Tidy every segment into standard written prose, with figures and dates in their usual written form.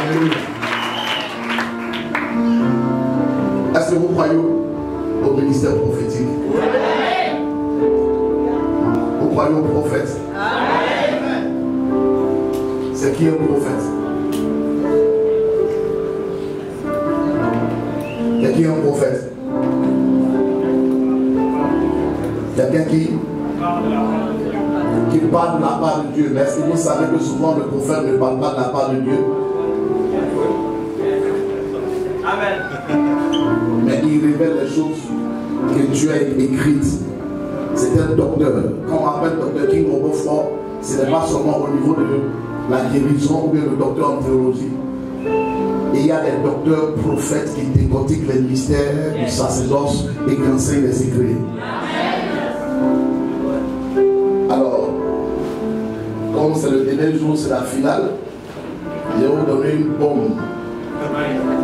Alléluia. Est-ce que vous croyez au ministère prophétique? Vous croyez au prophète? C'est qui un prophète? C'est qui un prophète? Quelqu'un qui parle de la part de Dieu. Mais est-ce que vous savez que souvent le prophète ne parle pas de la part de Dieu? Amen. Mais il révèle les choses que Dieu a écrites. C'est un docteur. Quand on appelle docteur King Robofort, ce n'est pas seulement au niveau de la guérison ou bien le docteur en théologie. Et il y a des docteurs prophètes qui décortiquent les mystères du sacerdoce et qui enseignent les secrets. Alors, comme c'est le dernier jour, c'est la finale, je vais vous donner une bombe.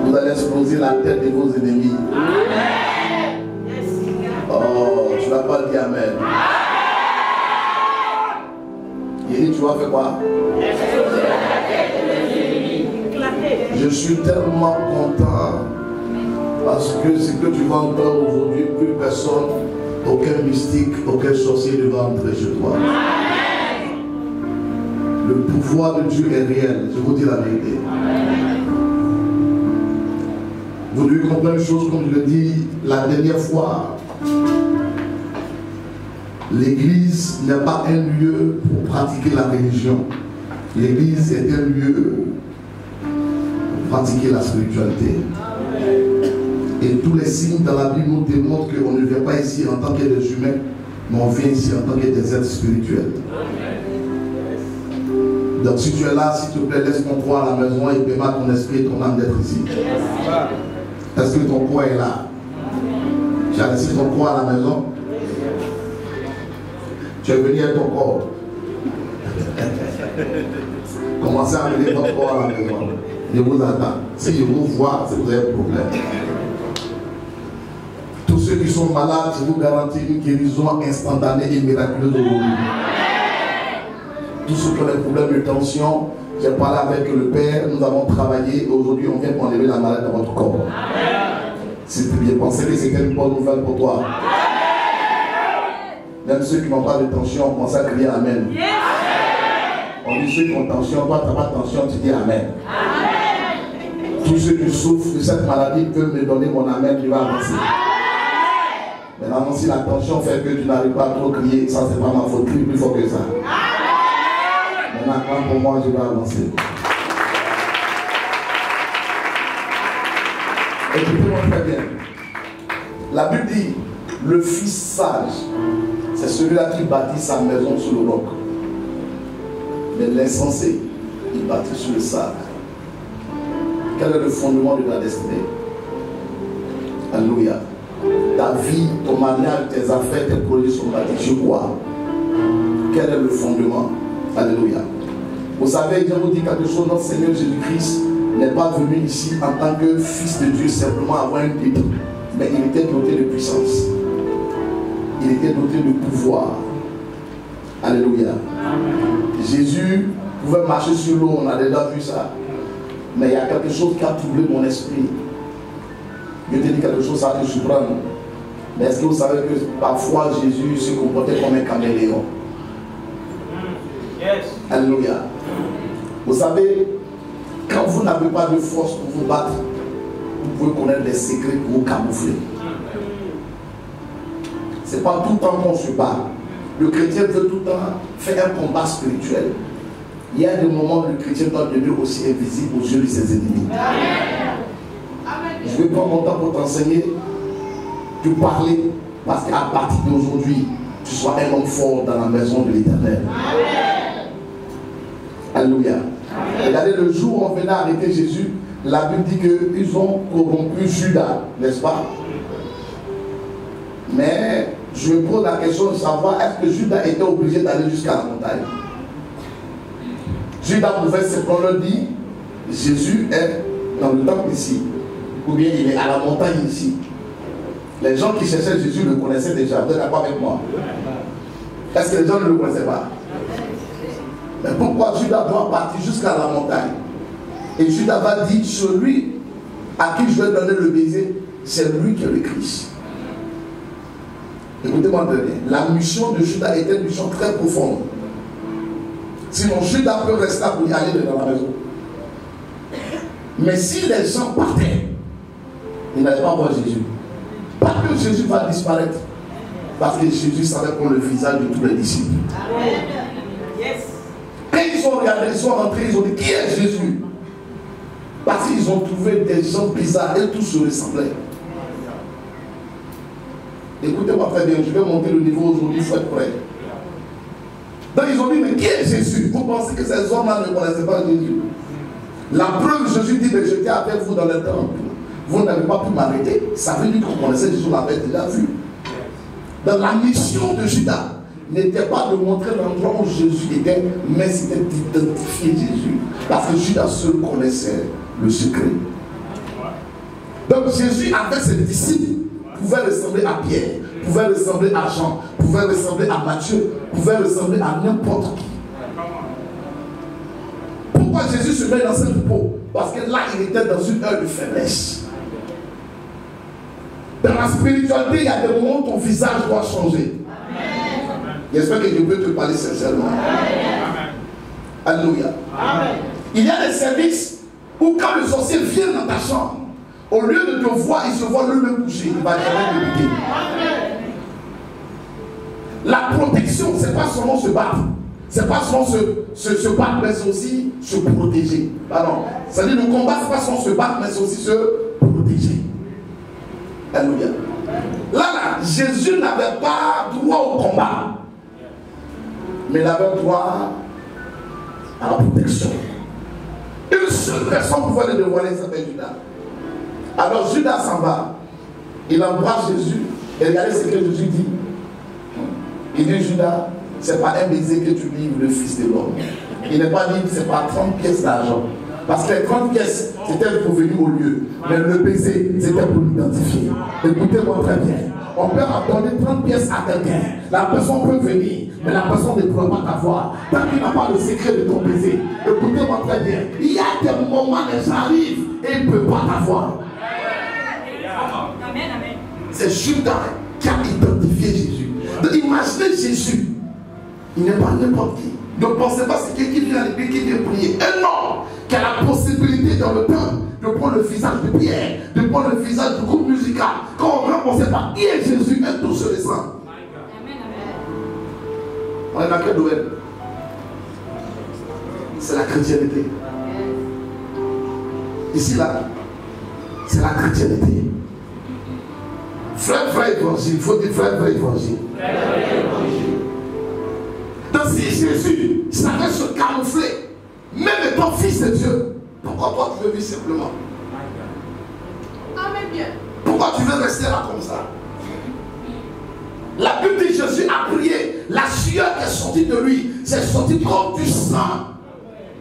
Vous allez exploser la tête de vos ennemis. Oh, tu ne vas pas dire Amen. Il dit, tu vas faire quoi? Je suis tellement content parce que ce que tu vas entendre aujourd'hui, plus personne, aucun mystique, aucun sorcier ne va entrer chez toi. Le pouvoir de Dieu est réel, je vous dis la vérité. Vous devez comprendre une chose, comme je l'ai dit la dernière fois. L'église n'est pas un lieu pour pratiquer la religion. L'église est un lieu pour pratiquer la spiritualité. Et tous les signes dans la Bible nous démontrent qu'on ne vient pas ici en tant que des humains, mais on vient ici en tant que des êtres spirituels. Donc si tu es là, s'il te plaît, laisse ton corps à la maison et permets à ton esprit et ton âme d'être ici. Est-ce que ton corps est là? Tu as laissé ton corps à la maison? Tu es venu avec ton corps. Commencez à amener votre corps à la maison. Je vous attends. Si je vous vois, c'est que vous avez un problème. Tous ceux qui sont malades, je vous garantis une guérison instantanée et miraculeuse aujourd'hui. Tous ceux qui ont des problèmes de tension, j'ai parlé avec le Père, nous avons travaillé. Aujourd'hui, on vient pour enlever la maladie dans votre corps. Si tu bien pensé que c'était une bonne nouvelle pour toi. Même ceux qui n'ont pas de tension, on commence à crier Amen. On dit ceux qui ont tension, toi tu n'as pas de tension, tu dis Amen. Tous ceux qui souffrent de cette maladie peuvent me donner mon Amen, tu vas avancer. Maintenant, si la tension fait que tu n'arrives pas à trop crier, ça c'est pas ma faute, crie plus fort que ça. Maintenant, pour moi, je vais avancer. Écoutez-moi très bien. La Bible dit, le fils sage, c'est celui-là qui bâtit sa maison sur le roc. Mais l'insensé, il bâtit sur le sable. Quel est le fondement de ta destinée? Alléluia. Ta vie, ton mariage, tes affaires, tes projets sont bâtis sur quoi? Quel est le fondement? Alléluia. Vous savez, je vous dis quelque chose, notre Seigneur Jésus-Christ n'est pas venu ici en tant que fils de Dieu simplement avoir un titre, mais il était doté de puissance. Il était doté de pouvoir. Alléluia. Jésus pouvait marcher sur l'eau, on a déjà vu ça. Mais il y a quelque chose qui a troublé mon esprit. Je te dis quelque chose, ça va te surprendre. Mais est-ce que vous savez que parfois Jésus se comportait comme un caméléon? Yes. Alléluia. Vous savez, quand vous n'avez pas de force pour vous battre, vous pouvez connaître des secrets pour vous camoufler. Ce n'est pas tout le temps qu'on se bat. Le chrétien veut tout le temps faire un combat spirituel. Il y a des moments où le chrétien doit devenir aussi invisible aux yeux de ses ennemis. Je vais prendre mon temps pour t'enseigner, te parler, parce qu'à partir d'aujourd'hui, tu sois un homme fort dans la maison de l'Éternel. Alléluia. Regardez, le jour où on venait arrêter Jésus, la Bible dit qu'ils ont corrompu Judas, n'est-ce pas? Mais je me pose la question de savoir, est-ce que Judas était obligé d'aller jusqu'à la montagne? Judas pouvait simplement dire, Jésus est dans le temple ici, ou bien il est à la montagne ici. Les gens qui cherchaient Jésus le connaissaient déjà, vous êtes d'accord avec moi? Est-ce que les gens ne le connaissaient pas? Mais pourquoi Judas doit partir jusqu'à la montagne? Et Judas va dire, celui à qui je vais donner le baiser, c'est lui qui est le Christ. Écoutez-moi bien, la mission de Judas était une mission très profonde. Sinon, Judas peut rester pour y aller dans la maison. Mais si les gens partaient, ils n'allaient pas voir Jésus. Pas que Jésus va disparaître, parce que Jésus savait prendre le visage de tous les disciples. Quand ils sont regardés, ils sont rentrés, ils ont dit, qui est Jésus? Parce qu'ils ont trouvé des gens bizarres et tous se ressemblaient. Écoutez-moi très bien, je vais monter le niveau aujourd'hui, il faut être prêt. Donc ils ont dit, mais qui est Jésus? Vous pensez que ces hommes-là ne connaissaient pas Jésus? La preuve, Jésus dit, mais j'étais avec vous dans le temple. Vous n'avez pas pu m'arrêter. Ça veut dire qu'on connaissait Jésus, on l'avait déjà vu. Dans la mission de Judas, n'était pas de montrer l'endroit où Jésus était, mais c'était d'identifier Jésus. Parce que Judas seul connaissait le secret. Donc Jésus, avec ses disciples, pouvait ressembler à Pierre, pouvait ressembler à Jean, pouvait ressembler à Matthieu, pouvait ressembler à n'importe qui. Pourquoi Jésus se met dans cette peau? Parce que là, il était dans une heure de faiblesse. Dans la spiritualité, il y a des moments où ton visage doit changer. J'espère que je peux te parler sincèrement. Alléluia. Il y a des services où quand le sorcier vient dans ta chambre, au lieu de te voir, il se voit lui-même couché. Il va jamais te buter. La protection, ce n'est pas seulement se battre. Ce n'est pas seulement se battre, mais c'est aussi se protéger. Pardon. C'est-à-dire le combat, ce n'est pas seulement se battre, mais c'est aussi se protéger. Alléluia. Là, Jésus n'avait pas droit au combat. Mais il avait droit à la protection. Une seule personne pouvait le dévoiler, ça s'appelle Judas. Alors Judas s'en va. Il embrasse Jésus. Et regardez ce que Jésus dit. Il dit, Judas, ce n'est pas un baiser que tu livres le Fils de l'homme. Il n'est pas dit que ce n'est pas 30 pièces d'argent. Parce que les 30 pièces, c'était pour venir au lieu. Mais le baiser, c'était pour l'identifier. Écoutez-moi très bien. On peut donner 30 pièces à quelqu'un. La personne peut venir, mais la personne ne pourra pas t'avoir. Tant qu'il n'a pas le secret de ton baiser. Écoutez-moi très bien. Il y a des moments où ça arrive et il ne peut pas t'avoir. C'est Judas qui a identifié Jésus. Donc imaginez Jésus. Il n'est pas n'importe qui. Ne pensez pas c'est quelqu'un qui vient à l'église, qui vient prier. Et non, qui a la possibilité dans le temps de prendre le visage de Pierre, de prendre le visage du groupe musical. Quand on ne sait pas qui est Jésus, et tout se descend. On est dans quel domaine? C'est la chrétienté. Ici, là, c'est la chrétienté. Frère évangile, il faut dire frère évangile. Donc si Jésus savait se camoufler, même étant fils de Dieu, pourquoi toi tu veux vivre simplement? Amen bien. Pourquoi tu veux rester là comme ça? La Bible dit que Jésus a prié, la sueur qui est sortie de lui, c'est sorti comme du sang.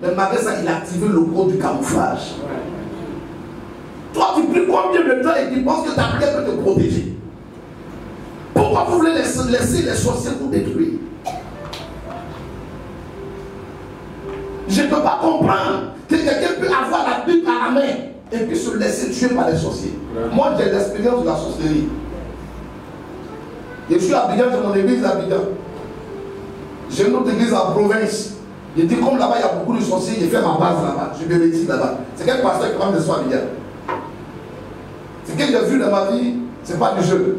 Mais malgré ça, il a activé le gros du camouflage. Toi, tu pries combien de temps et tu penses que ta prière peut te protéger? Pourquoi vous voulez laisser les sorciers vous détruire? Je ne peux pas comprendre que quelqu'un peut avoir la Bible à la main et puis se laisser tuer par les sorciers. Moi, j'ai l'expérience de la sorcellerie. Je suis à Abidjan, j'ai mon église à Abidjan. J'ai une autre église en province. Je dis, comme là-bas, il y a beaucoup de sorciers, j'ai fait ma base là-bas. Je vais ici là-bas. C'est quel pasteur qui va me soir à Abidjan? Ce que j'ai vu dans ma vie, ce n'est pas du jeu.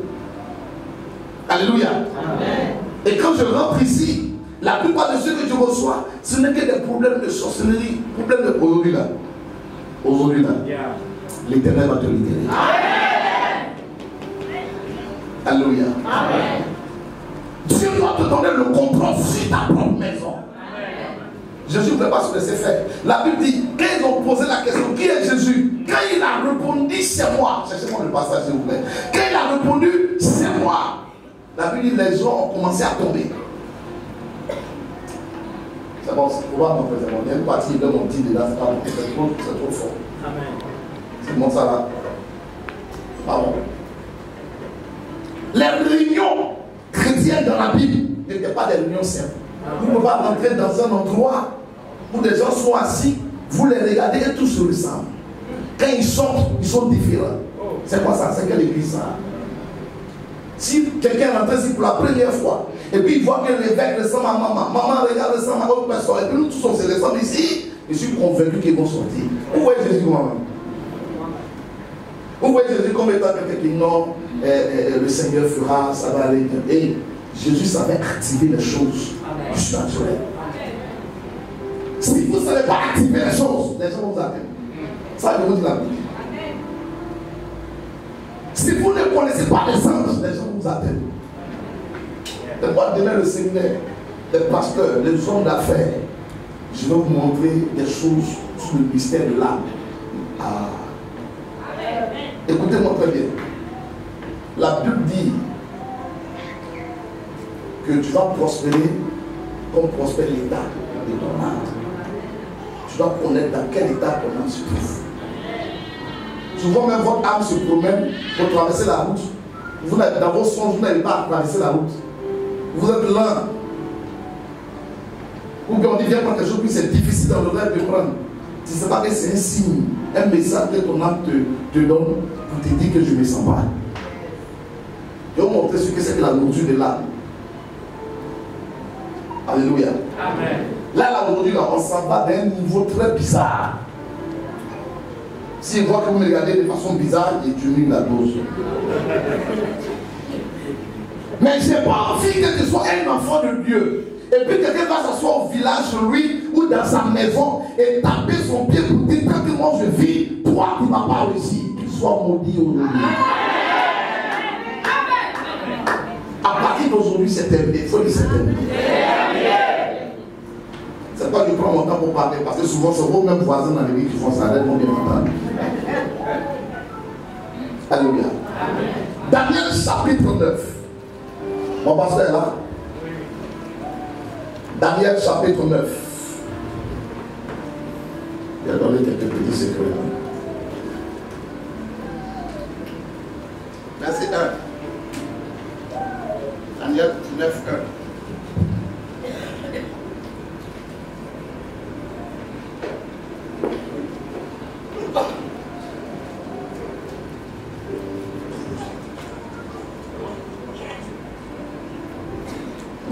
Alléluia. Amen. Et quand je rentre ici, la plupart de ceux que je reçois, ce n'est que des problèmes de sorcellerie, problèmes de aujourd'hui là. Aujourd'hui là. L'Éternel va te libérer. Alléluia. Amen. Dieu doit te donner le contrôle sur ta propre maison. Jésus ne peut pas se laisser faire. La Bible dit, quand ils ont posé la question, qui est Jésus? Quand il a répondu, c'est moi. Cherchez-moi le passage, s'il vous plaît. Quand il a répondu, c'est moi. La Bible dit, les gens ont commencé à tomber. C'est bon, c'est pour voir mon président. Il y a une partie de mon petit dedans, c'est trop fort. Amen. C'est bon ça là. Pardon. Les réunions chrétiennes dans la Bible n'étaient pas des réunions simples. Vous ne pouvez pas rentrer dans un endroit où des gens sont assis Vous les regardez et tous se ressemblent. Quand ils sortent, ils sont différents. C'est quoi ça? C'est quelle église ça? Si quelqu'un rentre ici pour la première fois, et puis il voit que l'évêque ressemble à maman, maman regarde ressemble à autre personne, et puis nous tous on se ressemble ici, je suis convaincu qu'ils vont sortir. Vous voyez Jésus comment? Vous voyez Jésus comme étant quelqu'un qui non, le Seigneur fera, ça va aller bien. Et Jésus savait activer les choses du surnaturel. Si vous ne savez pas activer les choses, les gens vont vous attendre. Ça, je vous dis la Bible. Si vous ne connaissez pas les anges, les gens vous attendent. Et moi, demain, le séminaire, les pasteurs, les hommes d'affaires, je vais vous montrer des choses sur le mystère de l'âme. Écoutez-moi très bien. La Bible dit que tu vas prospérer comme prospère l'état de ton âme. Tu dois connaître dans quel état ton âme se trouve. Souvent même votre âme se promène pour traverser la route. Vous n'avez, dans vos songes, vous n'avez pas à traverser la route. Vous êtes lent. Ou bien on dit viens prendre quelque chose, puis c'est difficile dans le rêve de prendre. Tu ne sais pas que c'est un signe, un message que ton âme te donne pour te dire que je ne me sens pas. Je vais vous montrer ce que c'est que la nourriture de l'âme. Alléluia. Amen. Là aujourd'hui, on s'en va d'un niveau très bizarre. S'il voit que vous me regardez de façon bizarre, il diminue la dose. Mais je n'ai pas envie que tu sois un enfant de Dieu. Et puis quelqu'un va s'asseoir au village chez lui ou dans sa maison et taper son pied pour dire tant que moi je vis, toi qui n'as pas réussi, qu'il soit maudit aujourd'hui. À partir d'aujourd'hui, c'est terminé. Il faut dire c'est terminé. C'est pas que je prends mon temps pour parler, parce que souvent c'est vos mêmes voisins dans l'église qui font ça, ils vont bien entendre. Alléluia. Daniel chapitre 9. Mon pasteur est là. Daniel chapitre 9. Il a donné quelques petits secrets. Verset 1. Daniel 9, 1.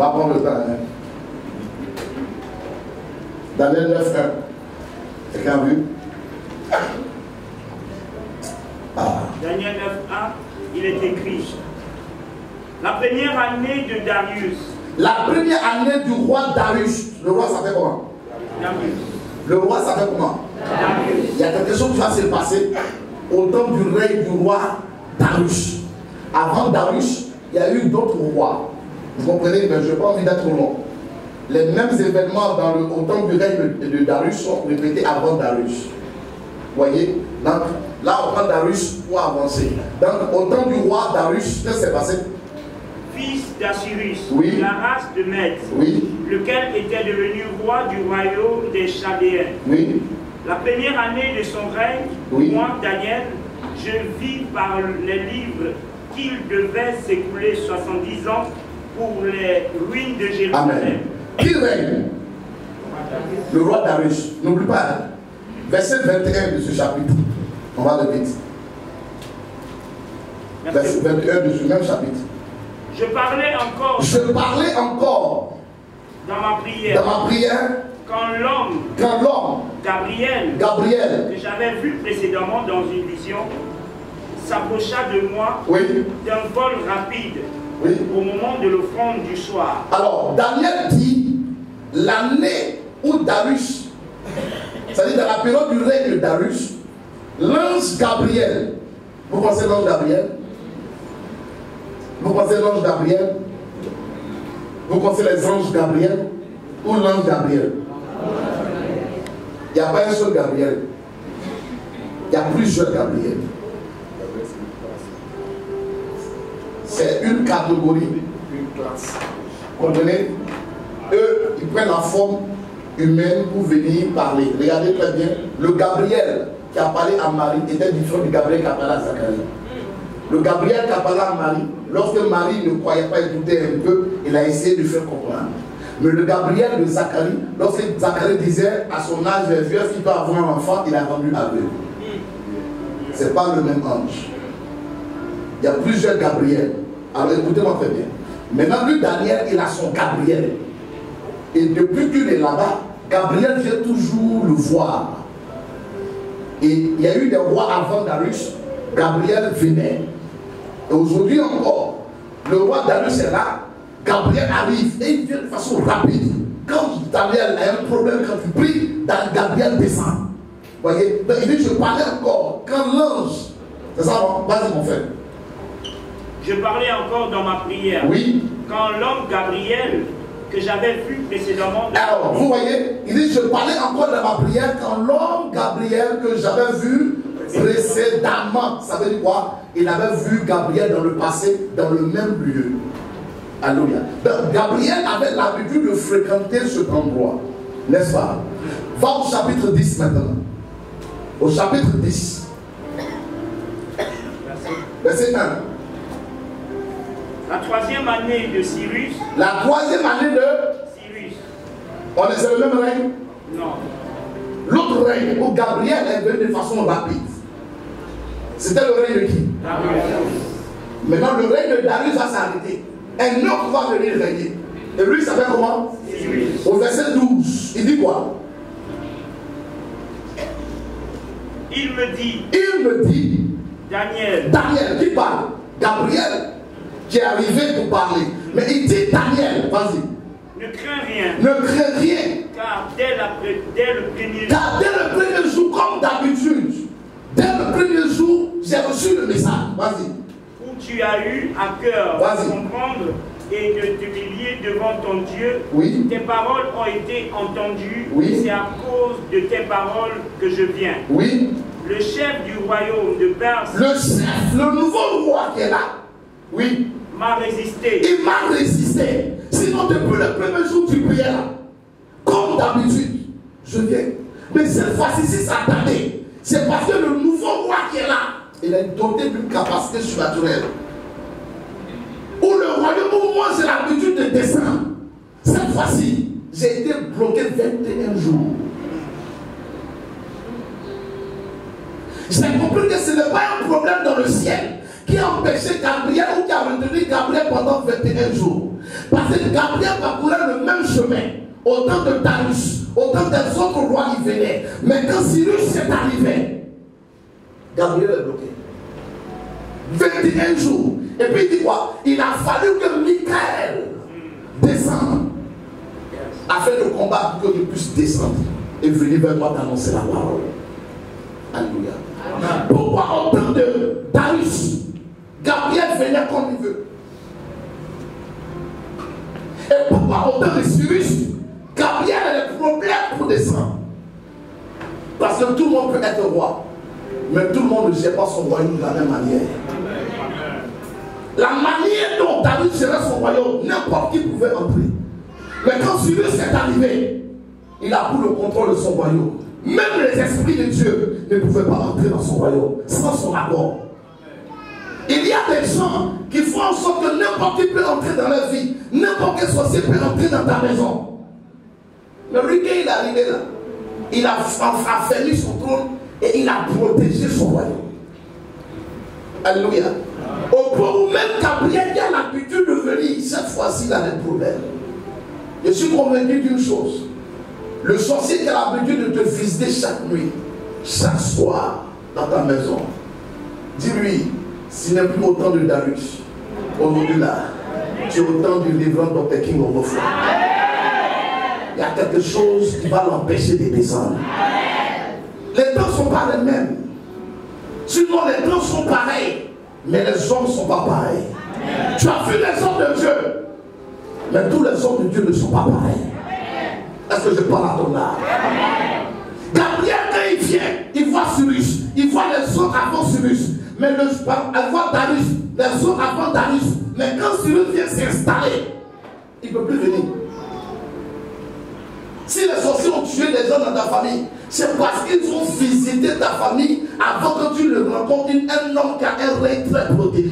On va prendre le temps. Hein. Daniel 9, 1. Quelqu'un a vu? Daniel 9, 1, il est écrit. La première année de Darius. La première année du roi Darius. Le roi s'appelle comment? Darius. Le roi s'appelle comment? Darius. Il y a quelque chose qui va se passer au temps du règne du roi Darius. Avant Darius, il y a eu d'autres rois. Vous comprenez, mais je n'ai pas envie d'être long. Les mêmes événements au temps du règne de Darius sont répétés avant Darius. Vous voyez? Donc, là, on prend Darius pour avancer. Donc, au temps du roi Darius, qu'est-ce qui s'est passé? Fils d'Assyrus, oui. De la race de Mède, oui. Lequel était devenu roi du royaume des Chaldéens. Oui. La première année de son règne, oui. Moi, Daniel, je vis par les livres qu'il devait s'écouler 70 ans pour les ruines de Jérusalem. Amen. Qui règne? Le roi Darius. N'oublie pas, hein? Verset 21 de ce chapitre. On va le vite. Verset 21 de ce même chapitre. Je parlais encore dans ma prière quand l'homme Gabriel, que j'avais vu précédemment dans une vision, s'approcha de moi oui. d'un vol rapide oui. au moment de l'offrande du soir. Alors, Daniel dit l'année où Darius, c'est-à-dire dans la période du règne de Darius, l'ange Gabriel, vous pensez l'ange Gabriel? Vous pensez l'ange Gabriel? Vous pensez les anges Gabriel? Ou l'ange Gabriel? Il n'y a pas un seul Gabriel. Il y a plusieurs Gabriel. C'est une catégorie, une classe. Vous comprenez? Eux, ils prennent la forme humaine pour venir parler. Regardez très bien. Le Gabriel qui a parlé à Marie était différent du Gabriel qui a parlé à Zacharie. Le Gabriel qui a parlé à Marie, lorsque Marie ne croyait pas écouter un peu, il a essayé de faire comprendre. Mais le Gabriel de Zacharie, lorsque Zacharie disait à son âge, les vieux, s'il peut avoir un enfant, il a rendu aveugle. Ce n'est pas le même ange. Il y a plusieurs Gabriel. Alors écoutez-moi très bien. Maintenant, lui, Daniel, il a son Gabriel. Et depuis qu'il est là-bas, Gabriel vient toujours le voir. Et il y a eu des rois avant Darius, Gabriel venait. Et aujourd'hui encore, le roi Darius est là, Gabriel arrive et il vient de façon rapide. Quand Daniel a un problème, quand il prie, Gabriel descend. Vous voyez? Donc, il dit, je parlais encore. Quand l'ange, c'est ça, vas-y mon frère. Je parlais encore dans ma prière. Oui. Quand l'homme Gabriel, que j'avais vu précédemment. Alors, vous voyez, il dit, je parlais encore dans ma prière quand l'homme Gabriel que j'avais vu précédemment. Ça veut dire quoi? Il avait vu Gabriel dans le passé, dans le même lieu. Alléluia. Donc, Gabriel avait l'habitude de fréquenter cet endroit. N'est-ce pas? Va au chapitre 10 maintenant. Au chapitre 10. Verset 1. La troisième année de Cyrus. La troisième année de Cyrus. C'est le même règne? Non. L'autre règne où Gabriel est venu de façon rapide. C'était le règne de qui? Darius. Maintenant, le règne de Darius va s'arrêter. Un autre va venir régner. Et lui, il s'appelle comment? Cyrus. Au verset 12, il dit quoi? Il me dit. Daniel, qui parle? Gabriel, qui est arrivé pour parler. Mais il dit Daniel, vas-y. Ne crains rien. Ne crains rien. Car dès le premier jour, comme d'habitude, dès le premier jour, j'ai reçu le message. Vas-y. Où tu as eu à cœur de comprendre et de t'humilier devant ton Dieu. Oui. Tes paroles ont été entendues. Oui. C'est à cause de tes paroles que je viens. Oui. Le chef du royaume de Perse. Le nouveau roi qui est là. Oui. M'a résisté. Il m'a résisté. Sinon, depuis le premier jour, tu priais là. Comme d'habitude, je viens. Mais cette fois-ci, si ça tardait, c'est parce que le nouveau roi qui est là, il est doté d'une capacité surnaturelle. Où le royaume où moi j'ai l'habitude de descendre. Cette fois-ci, j'ai été bloqué 21 jours. J'ai compris que ce n'est pas un problème dans le ciel qui a empêché Gabriel ou qui a retenu Gabriel pendant 21 jours. Parce que Gabriel parcourait le même chemin. Autant de Darius, autant des autres rois qui venaient. Mais quand Cyrus est arrivé, Gabriel est bloqué. 21 jours. Et puis il dit quoi? Il a fallu que Michael descende afin de combattre, que je puisse descendre et venir vers moi t'annoncer la parole. Alléluia. Pourquoi au temps de Darius, Gabriel venait comme il veut? Et pourquoi au temps de Cyrus, Gabriel a des problèmes pour descendre? Parce que tout le monde peut être roi, mais tout le monde ne gère pas son royaume de la même manière. La manière dont Darius gérait son royaume, n'importe qui pouvait entrer. Mais quand Cyrus est arrivé, il a pris le contrôle de son royaume. Même les esprits de Dieu ne pouvaient pas entrer dans son royaume sans son accord. Il y a des gens qui font en sorte que n'importe qui peut entrer dans leur vie. N'importe quel sorcier peut entrer dans ta maison. Mais lui, quand il est arrivé là, il a affermi son trône et il a protégé son royaume. Alléluia. Au point où même Gabriel qui a l'habitude de venir, cette fois-ci, il a des problèmes. Je suis convaincu d'une chose. Le sorcier qui a l'habitude de te visiter chaque nuit, chaque soir, dans ta maison, dis-lui, s'il n'est plus autant de Darius, aujourd'hui là, tu es autant du livrant Dr. King Overflow. Il y a quelque chose qui va l'empêcher de descendre. Les temps ne sont pas les mêmes. Sinon, les temps sont pareils. Mais les hommes ne sont pas pareils. Tu as vu les hommes de Dieu. Mais tous les hommes de Dieu ne sont pas pareils. Est-ce que je parle à ton âme? Gabriel, quand il vient, il voit Cyrus. Il voit les autres avant Cyrus. Mais elle voit Darius. Les autres avant Darius. Mais quand Cyrus vient s'installer, il ne peut plus venir. Si les sorciers ont tué des gens dans ta famille, c'est parce qu'ils ont visité ta famille avant que tu le rencontres un homme qui a un règne très protégé.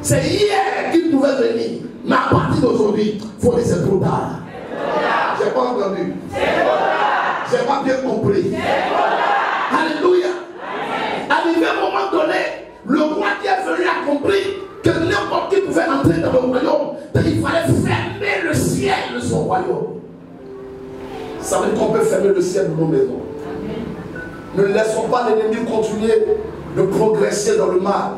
C'est hier qu'il pouvait venir. Mais à partir d'aujourd'hui, il faut dire c'est trop tard. J'ai pas entendu. J'ai pas bien compris. Alléluia. Arrivé à un moment donné, le roi qui est venu a compris que n'importe qui pouvait entrer dans le royaume. Donc il fallait fermer le ciel de son royaume. Ça veut dire qu'on peut fermer le ciel de nos maisons. Ne laissons pas l'ennemi continuer de progresser dans le mal,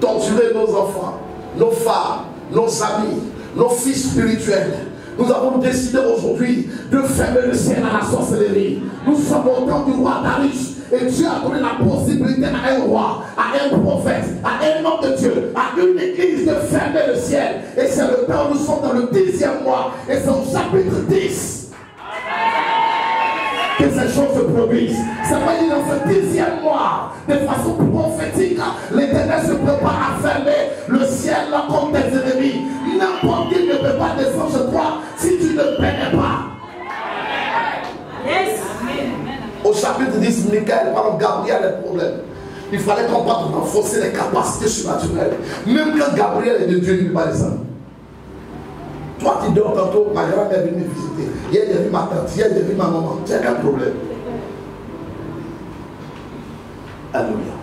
torturer nos enfants, nos femmes, nos amis, nos fils spirituels. Nous avons décidé aujourd'hui de fermer le ciel à la sorcellerie. Nous sommes au temps du roi Darius. Et Dieu a donné la possibilité à un roi, à un prophète, à un homme de Dieu, à une église de fermer le ciel. Et c'est le temps où nous sommes dans le 10e mois. Et c'est au chapitre 10 que ces choses se produisent. C'est pas dit dans ce 10e mois, de façon prophétique, l'Éternel se prépare à fermer le ciel contre tes ennemis. N'importe qui ne peut pas descendre chez toi si tu ne bénis pas. Yes. Au chapitre 10, Michael, par exemple, Gabriel a des problèmes. Il fallait qu'on parte renforcer les capacités surnaturelles. Même quand Gabriel est de Dieu, il ne peut pas descendre. Toi, tu dors tantôt, ma grand-mère est venue me visiter. Hier, j'ai vu ma tante, hier, j'ai vu ma maman. Tu n'as qu'un problème. Alléluia.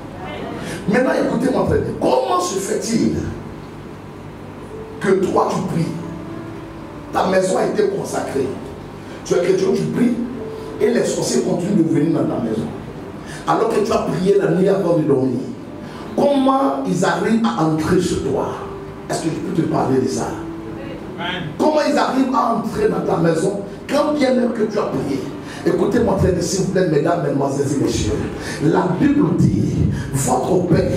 Maintenant, écoutez-moi très bien. Comment se fait-il que toi, tu pries? Ta maison a été consacrée. Tu es chrétien, tu pries. Et les sorciers continuent de venir dans ta maison. Alors que tu as prié la nuit avant de dormir. Comment ils arrivent à entrer chez toi? Est-ce que je peux te parler de ça? Comment ils arrivent à entrer dans ta maison quand bien même que tu as prié? Écoutez-moi très bien, s'il vous plaît, mesdames, mesdemoiselles et messieurs. La Bible dit, votre paix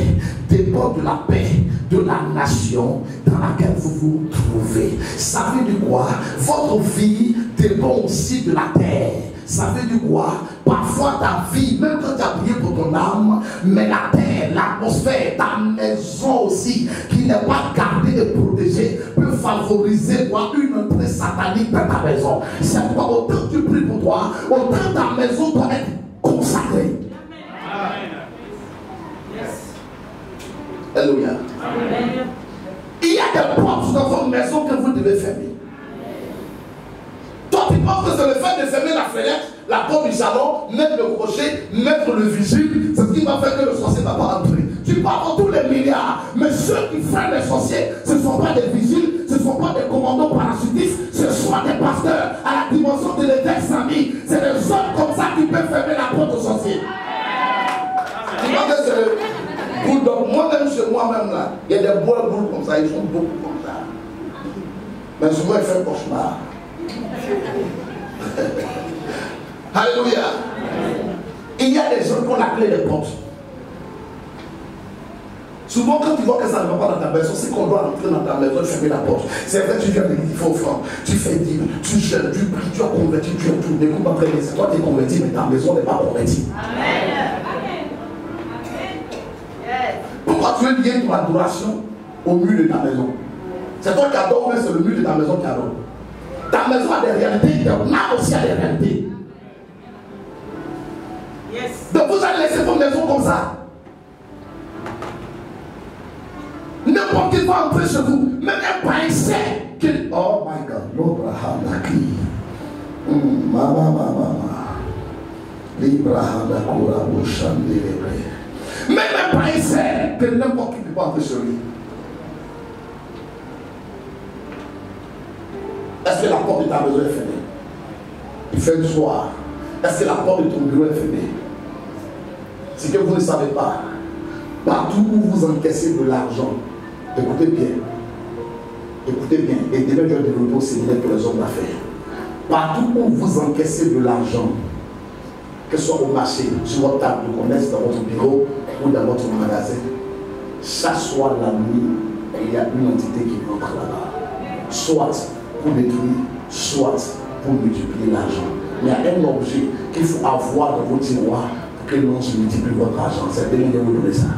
dépend de la paix de la nation dans laquelle vous vous trouvez. Ça veut dire quoi? Votre vie dépend aussi de la terre. Ça veut dire quoi? Parfois ta vie, même quand tu as prié pour ton âme, mais la terre, l'atmosphère, ta maison aussi, qui n'est pas gardée et protégée, peut favoriser quoi? Une entrée satanique dans ta maison. C'est pourquoi autant que tu pries pour toi, autant ta maison doit être consacrée. Alléluia. Il y a des portes dans votre maison que vous devez fermer. Toi, tu penses que c'est le fait de fermer la fenêtre, la porte du salon, mettre le crochet, mettre le vigile, c'est ce qui va faire que le sorcier ne va pas entrer. Tu parles pour tous les milliards, mais ceux qui freinent les sorciers, ce ne sont pas des vigiles, ce ne sont pas des commandos parachutistes, ce sont des pasteurs à la dimension de l'évêque Samy. C'est des hommes comme ça qui peuvent fermer la porte aux sorciers. Tu vois que c'est le bulldog. Moi-même, chez moi-même, là, il y a des bois boules comme ça, ils sont beaucoup comme ça. Mais souvent, ils font un cauchemar. Alléluia. Il y a des gens qui ont la clé des portes. Souvent, quand tu vois que ça ne va pas dans ta maison, c'est qu'on doit entrer dans ta maison et fermer la porte. C'est vrai que tu viens de l'église, il faut offrande, tu fais dire, tu jeûnes, tu pries, tu as converti, tu es tout. N'écoute pas très bien, c'est toi qui es converti, mais ta maison n'est pas convertie. Amen. Pourquoi tu veux lier ton adoration au mur de ta maison? C'est toi qui adore, mais c'est le mur de ta maison qui adore. Ta maison a des réalités, ton âme aussi a des réalités. Yes. Donc vous allez laisser votre maison comme ça. N'importe qui va entrer chez vous, même un païen qui... Oh my God, l'Abraham d'Aki. L'Abraham d'Akura Bouchandi. Même un païen sait que n'importe qui ne peut pas entrer chez lui. Est-ce que la porte de ta maison est fermée? Il fait le soir. Est-ce que la porte de ton bureau est fermée? C'est que vous ne savez pas. Partout où vous encaissez de l'argent, écoutez bien. Écoutez bien. Et demain, je vais développer au séminaire pour les hommes d'affaires. Partout où vous encaissez de l'argent, que ce soit au marché, sur votre table de commerce, dans votre bureau ou dans votre magasin, chaque soir la nuit, il y a une entité qui entre là-bas. Soit pour détruire, soit pour multiplier l'argent. Il y a un objet qu'il faut avoir dans vos tiroirs pour que l'on se multiplie votre argent. C'est bien de vous donner ça.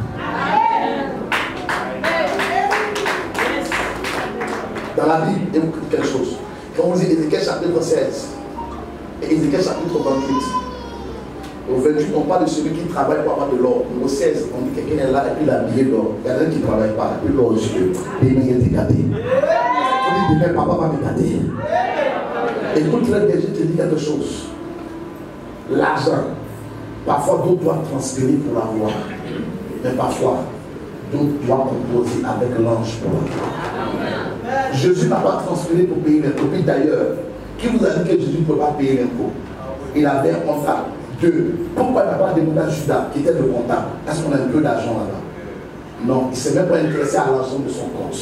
Dans la Bible, il y a quelque chose. Quand on dit Ézéchiel chapitre 16 et Ézéchiel chapitre 28, au 28, on parle de celui qui travaille pour avoir de l'or. Au 16, on dit que quelqu'un est là et puis il a habillé d'or. Il y a quelqu'un qui ne travaille pas et puis l'or, il est gâté. dit demain, papa va me gâter. Écoute très bien, je te dis quelque chose. L'argent, parfois d'autres doivent transpirer pour l'avoir. Mais parfois, d'autres doivent composer avec l'ange pour l'avoir. Jésus n'a pas transpiré pour payer l'impôt. Puis d'ailleurs, qui vous a dit que Jésus ne peut pas payer l'impôt? Il avait un comptable. Deux. Pourquoi il n'a pas demandé à Judas, qui était le comptable? Est-ce qu'on a un peu d'argent là-bas? Non, il ne s'est même pas intéressé à l'argent de son compte.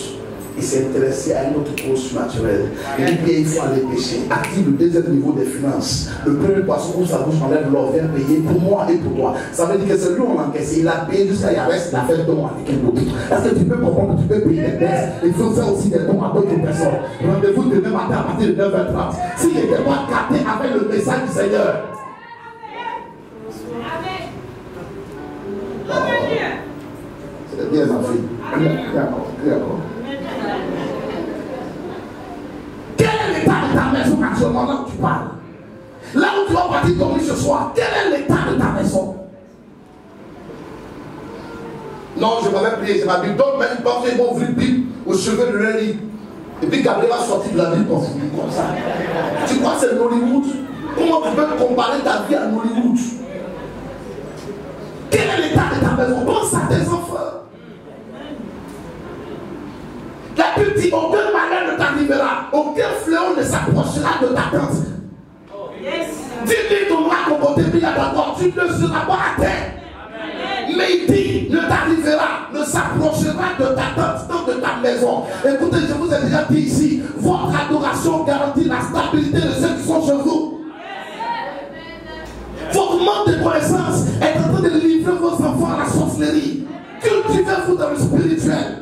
Il s'est intéressé à une autre cause surnaturelle. Il dit qu'il faut aller pêcher. Active le deuxième niveau des finances. Le premier poisson où sa bouche enlève l'or vient payer pour moi et pour toi. Ça veut dire que c'est lui on encaisse. Il a payé jusqu'à Yarès, il a fait le don avec un autre. Est-ce que tu peux comprendre que tu peux payer des dettes? Il faut faire aussi des dons à d'autres personnes. Rendez-vous demain matin à partir de 9h30. S'il n'était pas capté avec le message du Seigneur. C'est bien ma fille. Crie encore. Quel est l'état de ta maison actuellement là où tu parles? Là où tu vas partir dormir ce soir, quel est l'état de ta maison? Non, je m'avais prié, je m'avais dit, d'autres même pensent qu'ils vont ouvrir une Bible au chevet de leur lit. Et puis Gabriel va sortir de la Bible comme ça. Tu crois que c'est Hollywood? Comment tu peux comparer ta vie à Hollywood? Quel est l'état de ta maison? Pense à tes enfants. La Bible dit, aucun malheur ne t'arrivera, aucun fléau ne s'approchera de ta tente. Dis-lui ton noir qu'on côté bien d'accord, tu ne seras pas à terre. Mais il dit, ne t'arrivera, ne s'approchera de ta tente, non de ta maison. Écoutez, je vous ai déjà dit ici, votre adoration garantit la stabilité de ceux qui sont chez vous. Votre manque de connaissance est en train de livrer vos enfants à la sorcellerie. Cultivez-vous dans le spirituel.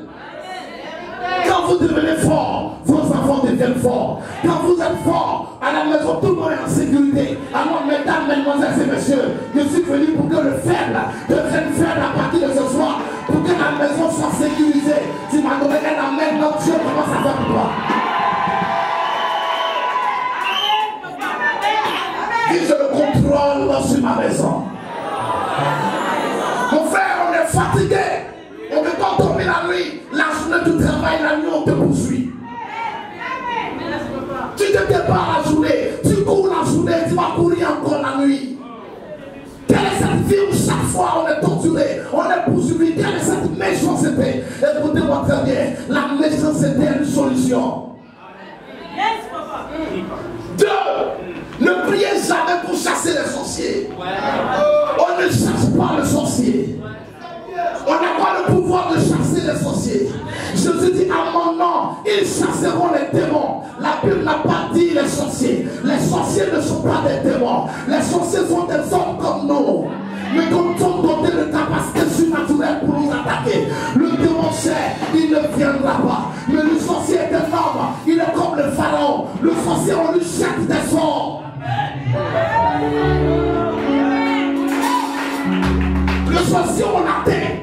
Quand vous devenez fort, vos enfants deviennent forts. Quand vous êtes fort, à la maison, tout le monde est en sécurité. Alors, mesdames, mesdemoiselles et messieurs, je suis venu pour que le faible devienne faible à partir de ce soir, pour que la maison soit sécurisée. Tu m'as donné un amen, donc Dieu commence à faire pour toi. Et je le contrôle sur ma maison. Mon frère, on est fatigué. On ne peut pas dormir la nuit. La journée tu travailles, la nuit on te poursuit. Tu te départs la journée, tu cours la journée, tu vas courir encore la nuit. Quelle est cette vie où chaque fois on est torturé, on est poursuivi? Quelle est cette méchanceté? Écoutez-moi très bien, la méchanceté est une solution. Deux, ne priez jamais pour chasser les sorciers. On ne chasse pas le sorcier. On n'a pas le pouvoir de chasser les sorciers. Jésus dit à mon nom, ils chasseront les démons. La Bible n'a pas dit les sorciers. Les sorciers ne sont pas des démons. Les sorciers sont des hommes comme nous. Mais comme nous sommes dotés de capacités surnaturelles pour nous attaquer. Le démon sait, il ne viendra pas. Mais le sorcier est un homme. Il est comme le pharaon. Le sorcier, on lui jette des sorts. Le sorcier, on l'atteint.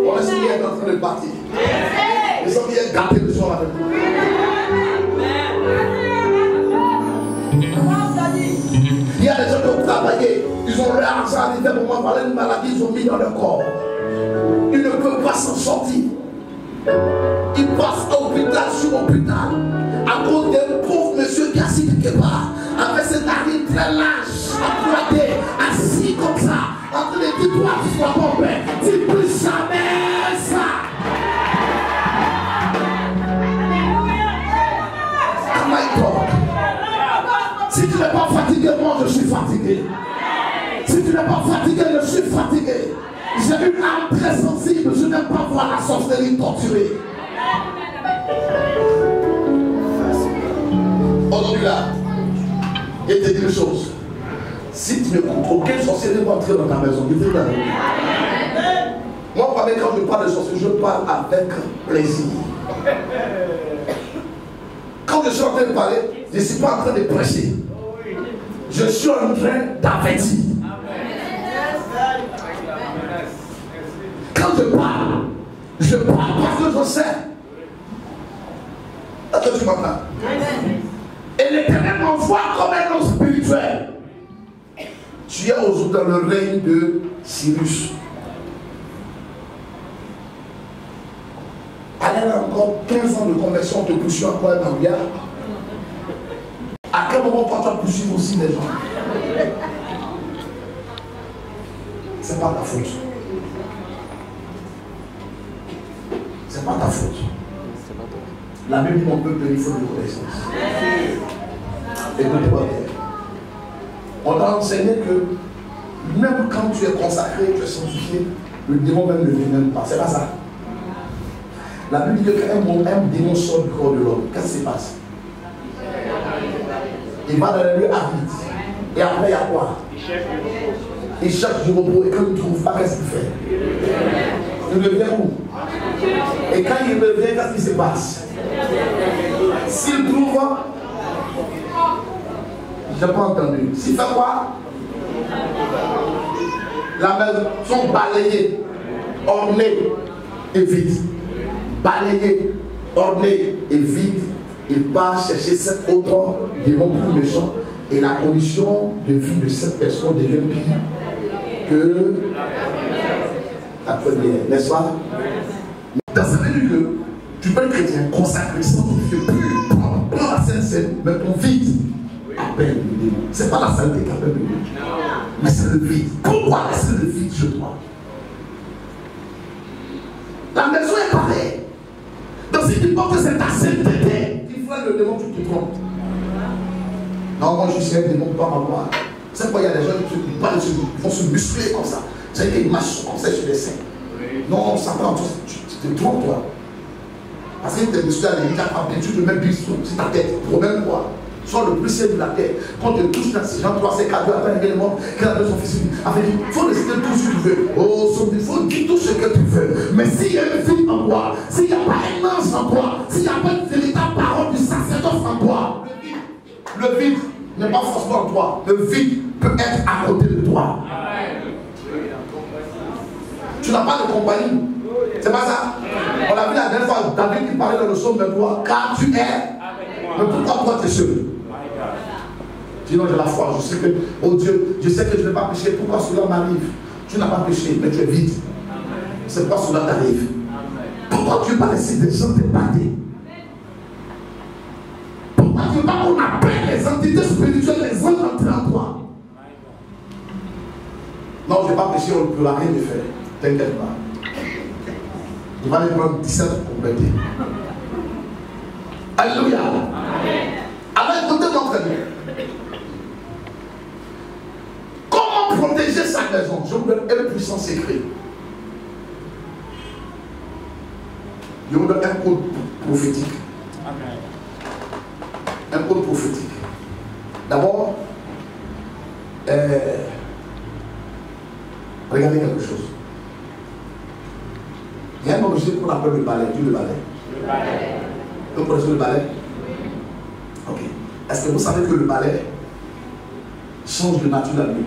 On est est en train de partir. Les gens viennent gâter le soir avec nous. Il y a des gens qui ont travaillé, ils ont leur argent arrivé pour moi parler d'une maladie, ils ont mis dans leur corps. Ils ne peuvent pas s'en sortir. Ils passent hôpital sur hôpital à cause d'un pauvre monsieur qui est assis quelque part avec ses narines très larges, employées, assis comme ça, en train de dire toi tu sois bon père, dis plus jamais ça. Si tu n'es pas fatigué, moi je suis fatigué. Si tu n'es pas fatigué, je suis fatigué. J'ai une âme très sensible, je n'aime pas voir la sorcellerie torturée. Aujourd'hui là, je te dis une chose. Si tu n'écoutes aucun sorcier ne va entrer dans ta maison, je te dis. Moi, quand je parle de sorcier, je parle avec plaisir. Quand je suis en train de parler, je ne suis pas en train de prêcher. Je suis en train d'avertir. Quand je parle parce que je sais. Est-ce que tu m'entends? Et l'Éternel m'envoie comme un homme spirituel. Tu es aujourd'hui dans le règne de Cyrus. encore 15 ans de conversion, on te poursuit encore un milliard. À quel moment toi tu vas poursuivre aussi les gens? C'est pas ta faute. C'est pas ta faute. La Bible dit mon peuple il faut de reconnaissance. Écoutez-moi bien. On t'a enseigné que même quand tu es consacré, tu es sanctifié, le démon même ne vient même pas. C'est pas ça. La Bible dit que quand un démon sort du corps de l'homme, qu'est-ce qui se passe? Il va dans le lieu aride. Et après, il y a quoi? Il cherche du repos. Et quand il ne trouve pas, qu'est-ce qu'il fait? Il revient où? Et quand il revient, qu'est-ce qui se passe? S'il trouve, je n'ai pas entendu. S'il fait quoi? La maison balayée, ornée et vide. Balayée, ornée et vide. Il part chercher cet autre démon plus méchant. Et la condition de vie de cette personne devient pire que la première, n'est-ce pas? Dans ce veut dire que tu peux être chrétien, consacré, sanctifié, pur, prends la Sainte Seine, mais ton vide appelle le démon. Ce n'est pas la sainteté qui appelle le démon, mais c'est le vide. Pourquoi laisser le vide chez toi? La maison est pareille. Donc si tu penses que c'est ta sainteté qui fait le démon, tu te trompes. Non, moi je suis un démon, pas ma voix. C'est pourquoi il y a des gens qui vont se muscler comme ça. C'est qu'ils marchent comme ça sur les seins. Non, ça prend, tu te trompes toi. Parce que tes muscles à l'état, tu te mets bis sur ta tête. Problème quoi? Sois le plus simple de la terre. Quand tu touches dans ces gens, toi, c'est cadeau, après également, qu'il a de son fils. Il faut laisser tout ce que tu veux. Oh, il faut dire tout ce que tu veux. Mais s'il y a une vie en toi, s'il n'y a pas un ange en toi, s'il n'y a pas une véritable parole du sacerdoce en toi, le vide n'est pas forcément en toi. Le vide peut être à côté de toi. Tu n'as pas de compagnie. C'est pas ça. On l'a vu la dernière fois, David qui parlait dans le psaume 23, car tu es. Mais pourquoi toi tu es seul? Sinon j'ai la foi, je sais que, oh Dieu, je sais que je ne vais pas pécher. Pourquoi cela m'arrive? Tu n'as pas péché, mais tu es vide. C'est pourquoi cela t'arrive. Pourquoi tu ne veux pas laisser des gens t'épater? Pourquoi tu ne veux pas qu'on appelle les entités spirituelles, les anges entrer en toi? Non, je n'ai pas péché, on ne peut rien me faire. T'inquiète pas. Il va les prendre 17 pour compléter. Alléluia. Alors écoutez-moi très bien. Comment protéger sa maison? Je vous donne un puissant secret. Je vous donne un code prophétique. Un code prophétique. D'abord, regardez quelque chose. Il y a un objet qu'on appelle le balai. Dis le balai. Le balai. Vous connaissez le balai? Ok. Est-ce que vous savez que le balai change de nature la nuit?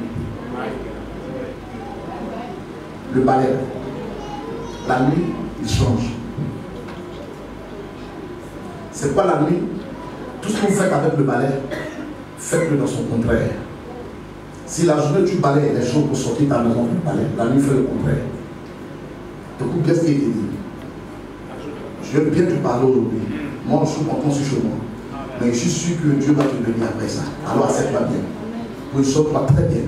Le balai, la nuit, il change. C'est quoi la nuit? Tout ce que vous faites avec le balai, faites-le dans son contraire. Si la journée tu balais les choses pour sortir de ta maison, le balai, la nuit fait le contraire. Écoute bien ce qui est dit. Je veux bien te parler aujourd'hui. Moi, je suis content sur chez moi. Mais je suis sûr que Dieu va te bénir après ça. Alors, accepte-moi bien. Nous sommes pas très bien.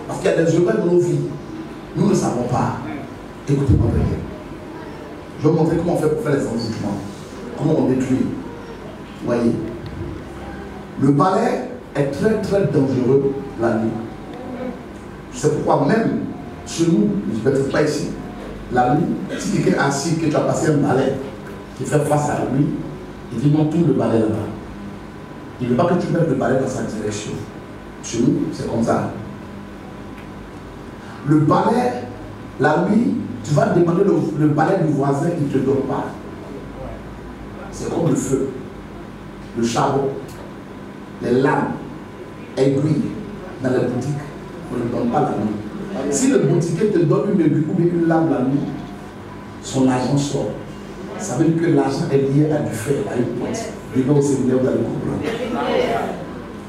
Parce qu'il y a des humains dans nos vies. Nous ne savons pas. Écoutez-moi très bien. Je vais vous montrer comment on fait pour faire les envoûtements. Comment on détruit. Voyez. Le balai est très très dangereux la nuit. C'est pourquoi même chez nous, je ne vais pas ici. La nuit, si quelqu'un est assis, que tu as passé un balai qui fait face à lui, il dit non, tout le balai là-bas. Il ne veut pas que tu mettes le balai dans sa direction. Chez nous, c'est comme ça. Le balai, la nuit, tu vas demander le balai du voisin, il ne te donne pas. C'est comme le feu, le charbon, les lames, aiguilles dans la boutique, on ne donne pas la nuit. Si le boutiquier te donne une aiguille ou une lame la nuit, son argent sort. Ça veut dire que l'argent est lié à du fer, à une pointe. Demain au séminaire, vous allez comprendre.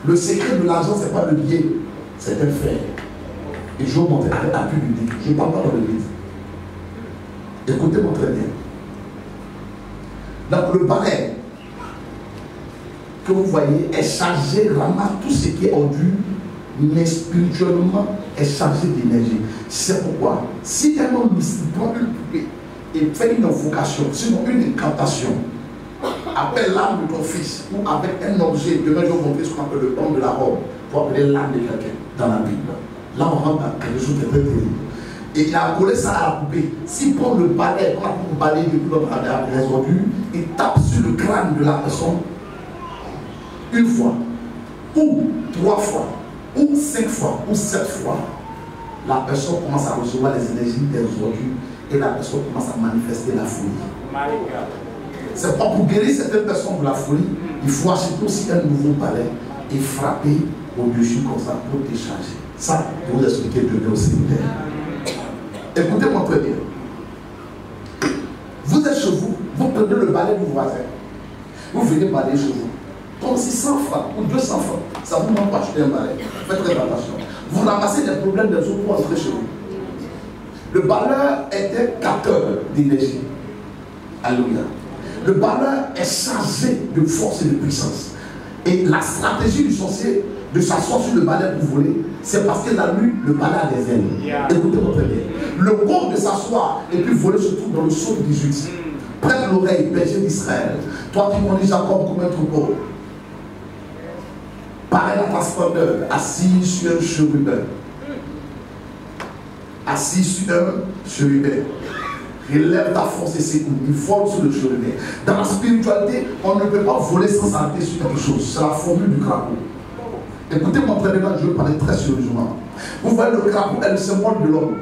Le secret de l'argent, ce n'est pas le billet, c'est un fer. Et je vais vous montrer avec appui biblique. Je ne parle pas dans le livre. Écoutez-moi très bien. Donc le balai que vous voyez est chargé, ramasse tout ce qui est ordure, mais spirituellement est chargé d'énergie. C'est pourquoi, si un homme prend une poupée et fait une invocation, sinon une incantation, appelle l'âme de ton fils, ou avec un objet, demain je vais vous montrer ce qu'on appelle le don de la robe, pour appeler l'âme de quelqu'un dans la Bible. Là on rentre dans quelque chose de très terrible. Et il a collé ça à la poupée. S'il prend le balai, on a pour balayer les ordures, il tape sur le crâne de la personne une fois, ou 3 fois, ou 5 fois, ou 7 fois, la personne commence à recevoir les énergies des ordures et la personne commence à manifester la folie. C'est pas pour guérir certaines personnes de la folie, il faut acheter aussi un nouveau balai et frapper au-dessus comme ça pour décharger. Ça, je vais vous expliquer demain au séminaire. Écoutez-moi très bien. Vous êtes chez vous, vous prenez le balai du voisin, vous venez balayer chez vous. Comme si 100 francs ou 200 francs, ça vous manque pas acheter un balai. Faites très attention. Vous ramassez les problèmes des autres pour entrer chez vous. Le balayeur est un capteur d'énergie. Alléluia. Le balayeur est chargé de force et de puissance. Et la stratégie du sorcier de s'asseoir sur le balai pour voler, c'est parce que la nuit, le balai a des ailes. Écoutez-moi très bien. Le corps de s'asseoir et puis voler se trouve dans le psaume 18. Prête l'oreille, berger d'Israël. Toi qui conduis Jacob comme un troupeau. Pareil à ta splendeur, assis sur un chérubin. Assis sur un chérubin. Relève ta force et ses coups. Il vole sur le chérubin. Dans la spiritualité, on ne peut pas voler sans s'arrêter sur quelque chose. C'est la formule du crapaud. Écoutez-moi très bien, je vais parler très sérieusement. Vous voyez, le crapaud est le symbole de l'homme.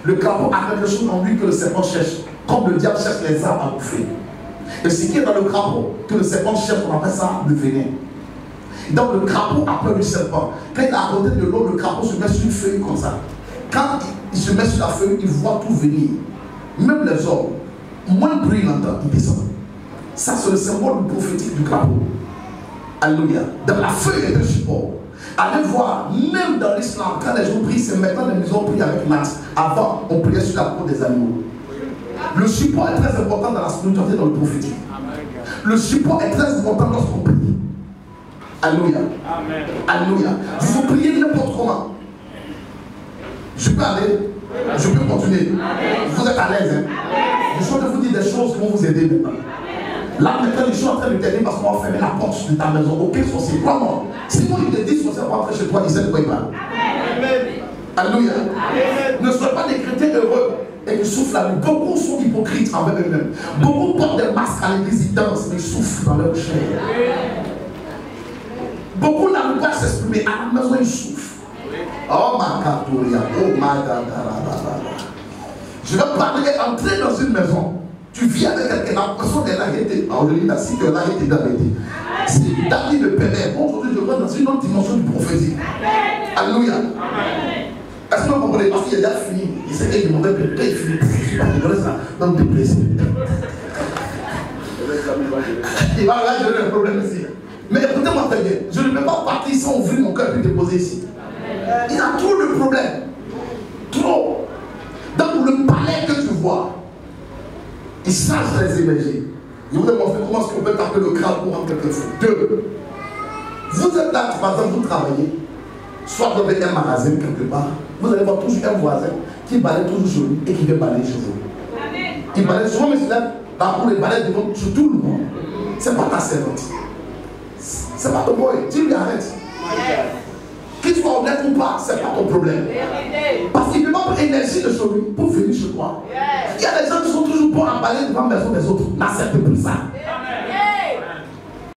Le crapaud a quelque chose en lui que le serpent cherche. Comme le diable cherche les arbres à bouffer. Et ce qui est dans le crapaud, que le serpent cherche, on appelle ça le venin. Donc le crapaud a peur du serpent. Quand il est à côté de l'eau, le crapaud se met sur une feuille comme ça. Quand il se met sur la feuille, il voit tout venir. Même les hommes, moins de bruit il entend, il descend. Ça c'est le symbole prophétique du crapaud. Alléluia. Dans la feuille est un support. Allez voir, même dans l'islam, quand les gens prient, c'est maintenant les maisons prient avec masse. Avant, on priait sur la peau des animaux. Le support est très important dans la spiritualité, dans le prophétique. Le support est très important lorsqu'on prie. Alléluia. Amen. Alléluia. Je vous prier n'importe comment. Je peux aller. Je peux continuer. Amen. Vous êtes à l'aise. Hein? Je suis en train de vous dire des choses qui vont vous aider maintenant. Là maintenant, je suis en train de t'aider parce qu'on va fermer la porte de ta maison. Aucun sorcier. Comment? Si moi je te dis sorcier va rentrer chez toi, il sait de quoi il parle. Alléluia. Ne sois pas des chrétiens heureux et qui souffrent la nuit. Beaucoup sont hypocrites envers eux-mêmes. Beaucoup portent des masques à l'église, ils dansent, mais ils souffrent dans leur chair. Beaucoup n'arrivent pas à s'exprimer. À la maison, ils souffrent. Oh ma Katoria, oh ma Katoria. Je vais parler, entrer dans une maison. Tu vis avec quelqu'un, la personne est l'arrêtée. Alors je dis merci que l'arrêté est arrêté. Si David le permet, aujourd'hui je vais dans une autre dimension du prophétique. Alléluia. Est-ce que vous comprenez? Parce qu'il a déjà fini. Il sait qu'il demandait que quand il finit, il reste dans le déplaisir. Il va régler le problème ici. Mais écoutez-moi très bien, je ne peux pas partir sans ouvrir mon cœur et déposer ici. Il y a trop de problèmes. Trop. Donc le palais que tu vois, il change les énergies. Je vous ai montré comment est-ce qu'on peut taper le crapaud en quelque chose. 2. Vous êtes là, par exemple, vous travaillez, soit dans un magasin quelque part, vous allez voir toujours un voisin qui balaye toujours sur lui et qui vient balayer sur vous. Il balaye souvent, mais c'est là, pour les balayer devant sur tout le monde. C'est pas ta servante. C'est pas ton boy. Tu lui arrêtes. Qu'il soit honnête ou pas, c'est pas ton problème. Parce qu'il demande énergie de chez lui pour venir chez toi. Il y a des gens qui sont toujours bons à balayer devant la maison des autres. N'accepte plus ça.